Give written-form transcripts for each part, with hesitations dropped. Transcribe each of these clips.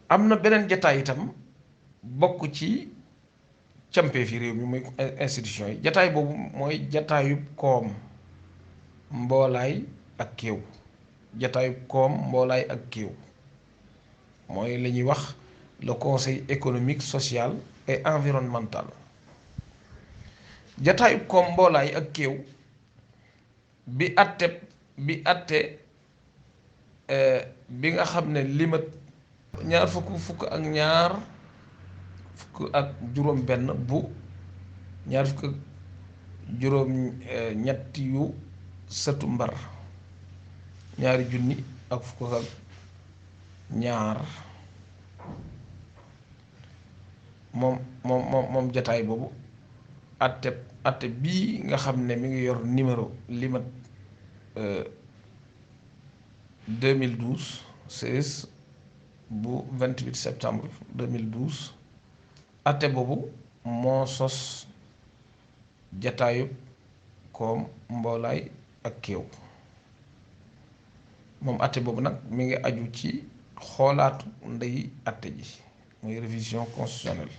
am na beneen jataay itam bokk ci campee fi réew mi muy institution yi. Jataay boobu mooy jataayub koom mboolaay ak kéew. Jataayub koom mboolaay ak kéew mooy la ñuy wax le conseil économique social et environnemental. Jataayub koom mboolaay ak kéew bi atte bi nga xam ne limat ñaar fukk ak ñaar fukk ak juróom benn bu ñaar fukk ak juróom ñetti yu sëtu mbar ñaari junni ak fukk ak ñaar moom jataay boobu atte bii nga xam ne mi ngi yor numéro limat 2012 16 bu 28 septembre 2012 atte boobu moo sos jataayub koom mboolaay ak kéew. moom atte boobu nag mi ngi aju ci xoolaatu ndey atte ji muy révision constitutionnelle.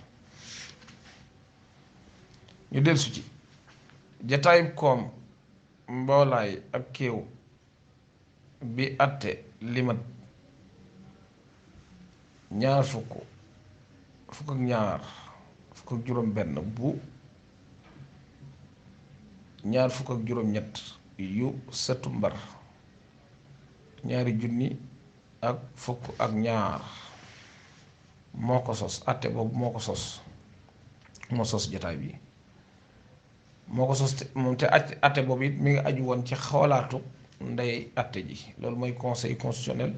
ñu dellusi ci jataayub koom mboolaay ak kéew bi atte limat ñaar fukk ak ñaar fukk ak juróom benn bu ñaar fukk ak juróom ñett yu sëtu mbar ñaari junni ak fukk ak ñaar moo ko sos. atte boobu moo ko sos jataay bi moo ko sos moom te atte boobu it mi ngi aju woon ci xoolaatu ndey atte ji. loolu mooy conseil constitutionnel,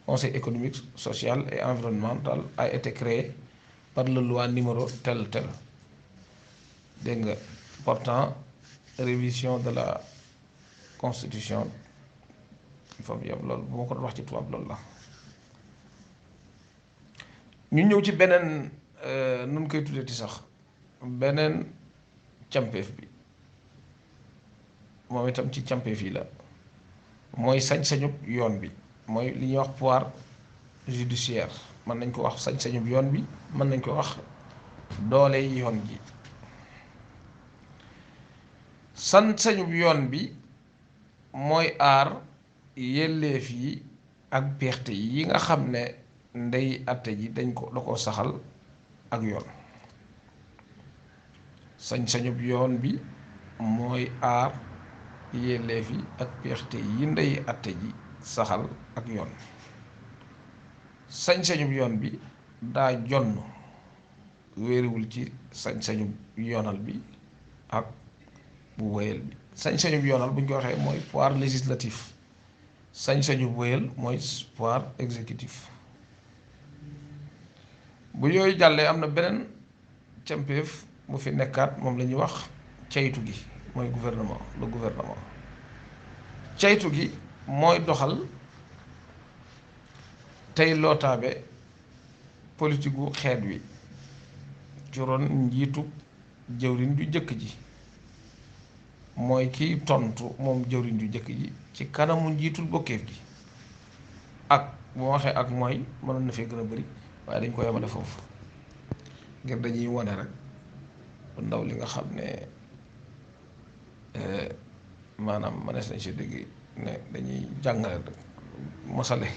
conseil économique social et environnemental a été créé par la loi numéro tel dégg nga portant révision de la constitution. foofu yëpp loolu bu ma ko doon wax ci tubaab loolu la. ñu ñëw ci beneen nun koy tuddee ti sax beneen campeef bi moom itam ci campeef yi la. mooy sañ-sañub yoon bi mooy li ñuy wax pouvoir judiciaire. mën nañ ko wax sañ-sañub yoon bi, mën nañ ko wax doole yoon ji. sañ-sañub yoon bi mooy aar yelleef yi ak peexte yi nga xam ne ndey atte ji da ko saxal ak yoon. sañ-sañub yoon bi mooy aar yelleef yi ak peexte yi ndey atte ji saxal ak yoon. sañ-sañub yoon bi daa jonn wéeruwul ci sañ-sañub yoonal bi ak bu wéyal bi. sañ-sañub yoonal bu ñu ko waxee mooy pouvoir législatif. sañ-sañub wéyal mooy pouvoir exécutif. bu yooyu jàllee am na beneen campeef bu fi nekkaat, moom la ñuy wax caytu gi mooy gouvernement, le gouvernement. caytu gi mooy doxal tey lootaabe politique gu xeet wi ci ron njiitu jëwriñ ju jëkk ji. mooy kiy tontu moom jëwriñ ju jëkk ji ci kanamu njiitul bokkeef gi. ak bu ma waxee ak mooy mënoon na fee gën a bari waaye dañ ko yemale foofu ngir dañuy wone rek lu ndaw li nga xam ne maanaam mënees nañ si dégg ne dañuy jàngale rek mosale